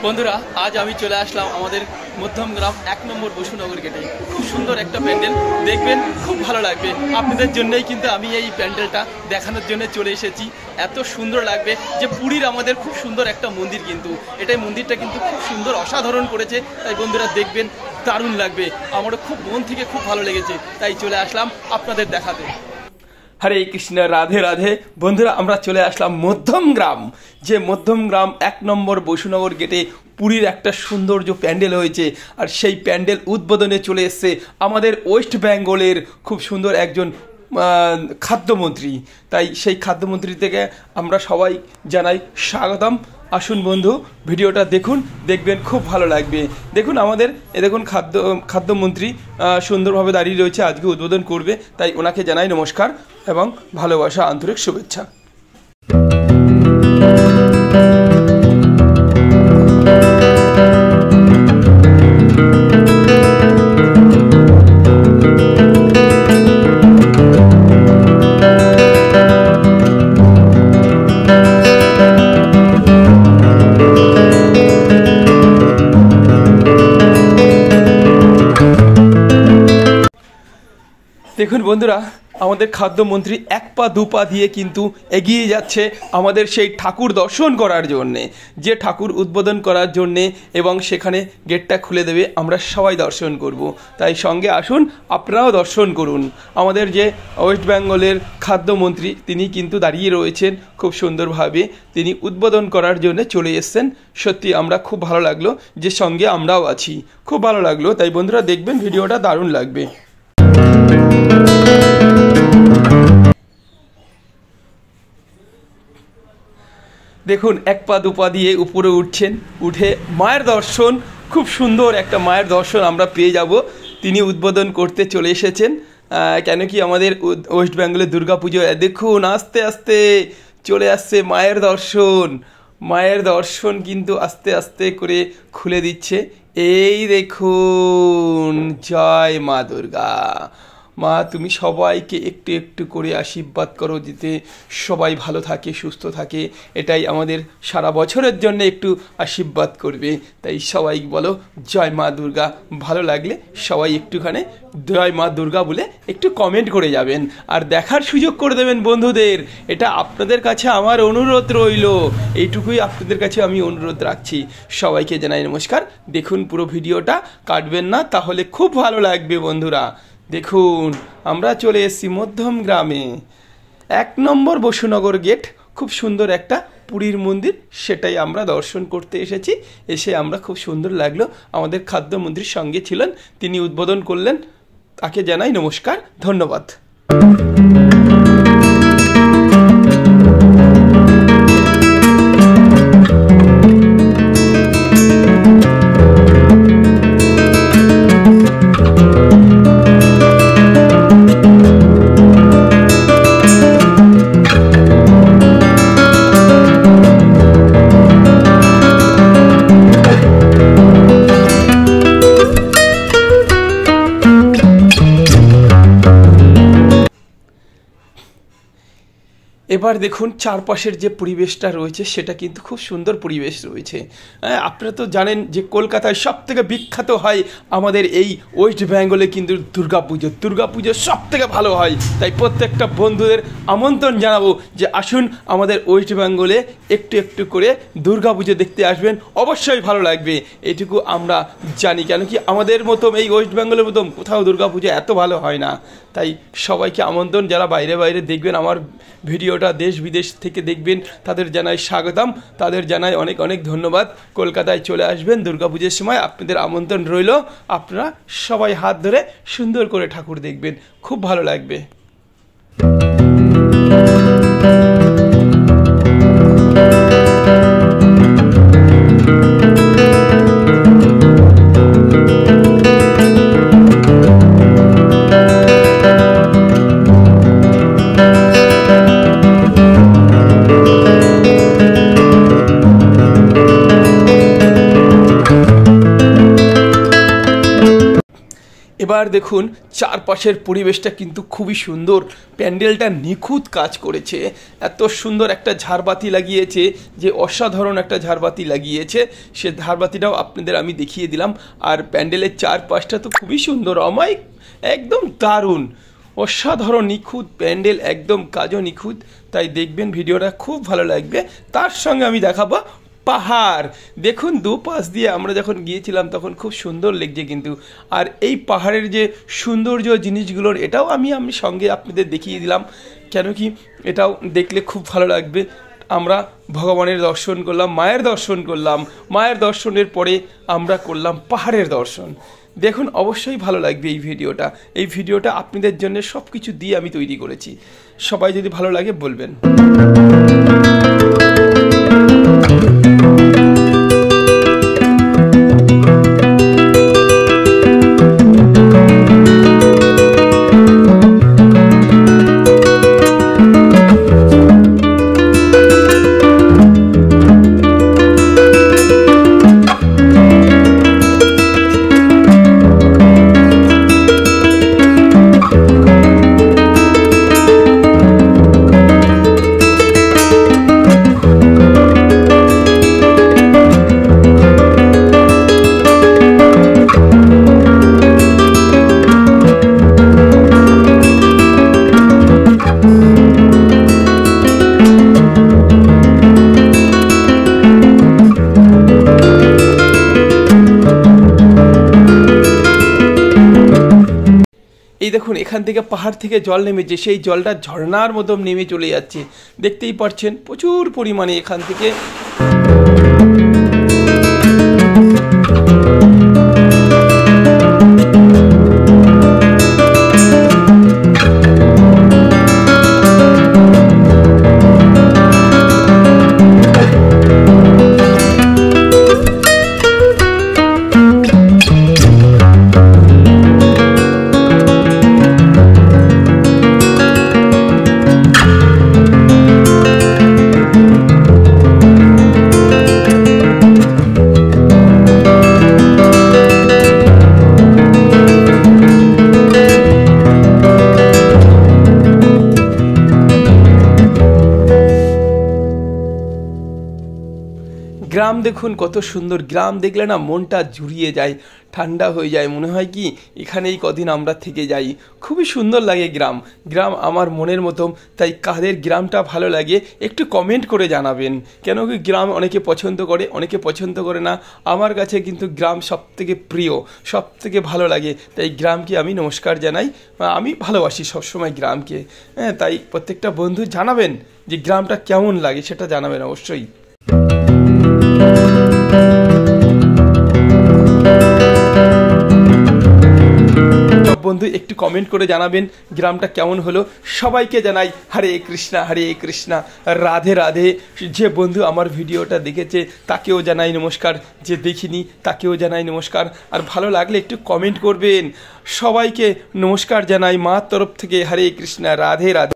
বন্ধুরা আজ আমি চলে আসলাম আমাদের মধ্যমগ্রাম 1 নম্বর বসুনগর গেটে। খুব সুন্দর একটা প্যান্ডেল, দেখবেন খুব ভালো লাগবে। আপনাদের জন্যই কিন্তু আমি এই প্যান্ডেলটা দেখানোর জন্য চলে এসেছি। এত সুন্দর লাগবে যে পুরীর আমাদের খুব সুন্দর একটা মন্দির, কিন্তু এটাই মন্দিরটা কিন্তু খুব সুন্দর অসাধারণ করেছে। তাই বন্ধুরা দেখবেন, দারুণ লাগবে। আমারও খুব মন থেকে খুব ভালো লেগেছে, তাই চলে আসলাম আপনাদের দেখাতে। হরে কৃষ্ণ, রাধে রাধে। বন্ধুরা আমরা চলে আসলাম মধ্যমগ্রাম, যে মধ্যমগ্রাম 1 নম্বর বসুনগর গেটে পুরীর একটা সৌন্দর্য প্যান্ডেল হয়েছে। আর সেই প্যান্ডেল উদ্বোধনে চলে এসছে আমাদের ওয়েস্ট বেঙ্গলের খুব সুন্দর একজন খাদ্যমন্ত্রী। তাই সেই খাদ্যমন্ত্রী থেকে আমরা সবাই জানাই স্বাগতম। আসুন বন্ধু, ভিডিওটা দেখুন, দেখবেন খুব ভালো লাগবে। দেখুন আমাদের দেখুন খাদ্যমন্ত্রী সুন্দরভাবে দাঁড়িয়ে রয়েছে, আজকে উদ্বোধন করবে। তাই ওনাকে জানাই নমস্কার এবং ভালোবাসা, আন্তরিক শুভেচ্ছা। দেখুন বন্ধুরা, আমাদের খাদ্যমন্ত্রী 1 পা 2 পা দিয়ে কিন্তু এগিয়ে যাচ্ছে আমাদের সেই ঠাকুর দর্শন করার জন্যে, যে ঠাকুর উদ্বোধন করার জন্যে, এবং সেখানে গেটটা খুলে দেবে, আমরা সবাই দর্শন করব। তাই সঙ্গে আসুন, আপনারাও দর্শন করুন। আমাদের যে ওয়েস্ট বেঙ্গলের খাদ্যমন্ত্রী, তিনি কিন্তু দাঁড়িয়ে রয়েছেন খুব সুন্দরভাবে, তিনি উদ্বোধন করার জন্য চলে এসেছেন। সত্যি আমরা খুব ভালো লাগলো যে সঙ্গে আমরাও আছি, খুব ভালো লাগলো। তাই বন্ধুরা দেখবেন, ভিডিওটা দারুণ লাগবে। দেখুন 1 পা 2 পা দিয়ে উপরে উঠছেন, উঠে মায়ের দর্শন, খুব সুন্দর একটা মায়ের দর্শন আমরা পেয়ে যাব। তিনি উদ্বোধন করতে চলে এসেছেন। কেন কি আমাদের ওয়েস্ট বেঙ্গলের দুর্গাপুজো, দেখুন আস্তে আস্তে চলে আসছে মায়ের দর্শন। মায়ের দর্শন কিন্তু আস্তে আস্তে করে খুলে দিচ্ছে। এই দেখুন, জয় মা দুর্গা। মা তুমি সবাইকে একটু একটু করে আশীর্বাদ করো, যাতে সবাই ভালো থাকে, সুস্থ থাকে। এটাই আমাদের সারা বছরের জন্য একটু আশীর্বাদ করবে। তাই সবাই বলো জয় মা দুর্গা। ভালো লাগলে সবাই একটুখানি জয় মা দুর্গা বলে একটু কমেন্ট করে যাবেন, আর দেখার সুযোগ করে দেবেন বন্ধুদের। এটা আপনাদের কাছে আমার অনুরোধ রইল, এইটুকুই আপনাদের কাছে আমি অনুরোধ রাখছি। সবাইকে জানাই নমস্কার। দেখুন পুরো ভিডিওটা, কাটবেন না, তাহলে খুব ভালো লাগবে বন্ধুরা। দেখুন আমরা চলে এসেছি মধ্যমগ্রামে 1 নম্বর বসুনগর গেট, খুব সুন্দর একটা পুরীর মন্দির, সেটাই আমরা দর্শন করতে এসেছি। এসে আমরা খুব সুন্দর লাগলো। আমাদের খাদ্যমন্ত্রীর সঙ্গে ছিলেন, তিনি উদ্বোধন করলেন। তাকে জানাই নমস্কার, ধন্যবাদ। এবার দেখুন চারপাশের যে পরিবেশটা রয়েছে, সেটা কিন্তু খুব সুন্দর পরিবেশ রয়েছে। আপনারা তো জানেন যে কলকাতায় সবথেকে বিখ্যাত হয় আমাদের এই ওয়েস্ট বেঙ্গলে কিন্তু দুর্গাপুজো সবথেকে ভালো হয়। তাই প্রত্যেকটা বন্ধুদের আমন্ত্রণ জানাবো যে আসুন আমাদের ওয়েস্ট বেঙ্গলে একটু একটু করে দুর্গাপুজো দেখতে আসবেন, অবশ্যই ভালো লাগবে। এইটুকু আমরা জানি, কেন কি আমাদের মতো এই ওয়েস্ট বেঙ্গলের মতো কোথাও দুর্গাপুজো এত ভালো হয় না। তাই সবাইকে আমন্ত্রণ, যারা বাইরে বাইরে দেখবেন আমার ভিডিওটা, দেশ বিদেশ থেকে দেখবেন, তাদের জানাই স্বাগতম, তাদের জানাই অনেক অনেক ধন্যবাদ। কলকাতায় চলে আসবেন দুর্গাপুজোর সময়, আপনাদের আমন্ত্রণ রইল। আপনারা সবাই হাত ধরে সুন্দর করে ঠাকুর দেখবেন, খুব ভালো লাগবে। এবার দেখুন চারপাশের পরিবেশটা কিন্তু খুবই সুন্দর, প্যান্ডেলটা নিখুঁত কাজ করেছে, এত সুন্দর একটা ঝাড়বাতি লাগিয়েছে যে অসাধারণ একটা ঝাড়বাতি লাগিয়েছে, সে ঝাড়বাতিটাও আপনাদের আমি দেখিয়ে দিলাম। আর প্যান্ডেলের চারপাশটা তো খুবই সুন্দর, অমায়িক, একদম দারুণ, অসাধারণ নিখুঁত প্যান্ডেল, একদম কাজও নিখুঁত। তাই দেখবেন ভিডিওটা খুব ভালো লাগবে। তার সঙ্গে আমি দেখাবো পাহাড়। দেখুন দুপাশ দিয়ে আমরা যখন গিয়েছিলাম তখন খুব সুন্দর লাগছে কিন্তু। আর এই পাহাড়ের যে সৌন্দর্য জিনিসগুলোর এটাও আমি সঙ্গে আপনাদের দেখিয়ে দিলাম, কেন কি এটাও দেখলে খুব ভালো লাগবে। আমরা ভগবানের দর্শন করলাম, মায়ের দর্শন করলাম, মায়ের দর্শনের পরে আমরা করলাম পাহাড়ের দর্শন। দেখুন অবশ্যই ভালো লাগবে এই ভিডিওটা। এই ভিডিওটা আপনাদের জন্য সব কিছু দিয়ে আমি তৈরি করেছি। সবাই যদি ভালো লাগে বলবেন। এই দেখুন এখান থেকে পাহাড় থেকে জল নেমেছে, সেই জলটা ঝর্ণার মতো নেমে চলে যাচ্ছে, দেখতেই পাচ্ছেন প্রচুর পরিমাণে এখান থেকে। গ্রাম দেখুন কত সুন্দর, গ্রাম দেখলে না মনটা জুড়িয়ে যায়, ঠান্ডা হয়ে যায়, মনে হয় কি এখানেই কদিন আমরা থেকে যাই। খুবই সুন্দর লাগে গ্রাম, গ্রাম আমার মনের মতো। তাই কাদের গ্রামটা ভালো লাগে একটু কমেন্ট করে জানাবেন, কেন কি গ্রাম অনেকে পছন্দ করে, অনেকে পছন্দ করে না। আমার কাছে কিন্তু গ্রাম সবথেকে প্রিয়, সবথেকে ভালো লাগে। তাই গ্রামকে আমি নমস্কার জানাই, আমি ভালোবাসি সবসময় গ্রামকে। হ্যাঁ, তাই প্রত্যেকটা বন্ধু জানাবেন যে গ্রামটা কেমন লাগে, সেটা জানাবেন অবশ্যই। বন্ধু একটু কমেন্ট করে জানাবেন গ্রামটা কেমন হলো। সবাইকে জানাই হরে কৃষ্ণা, হরে কৃষ্ণা, রাধে রাধে। যে বন্ধু আমার ভিডিওটা দেখেছে তাকেও জানাই নমস্কার, যে দেখিনি তাকেও জানাই নমস্কার। আর ভালো লাগলে একটু কমেন্ট করবেন। সবাইকে নমস্কার জানাই মার তরফ থেকে, হরে কৃষ্ণা, রাধে রাধে।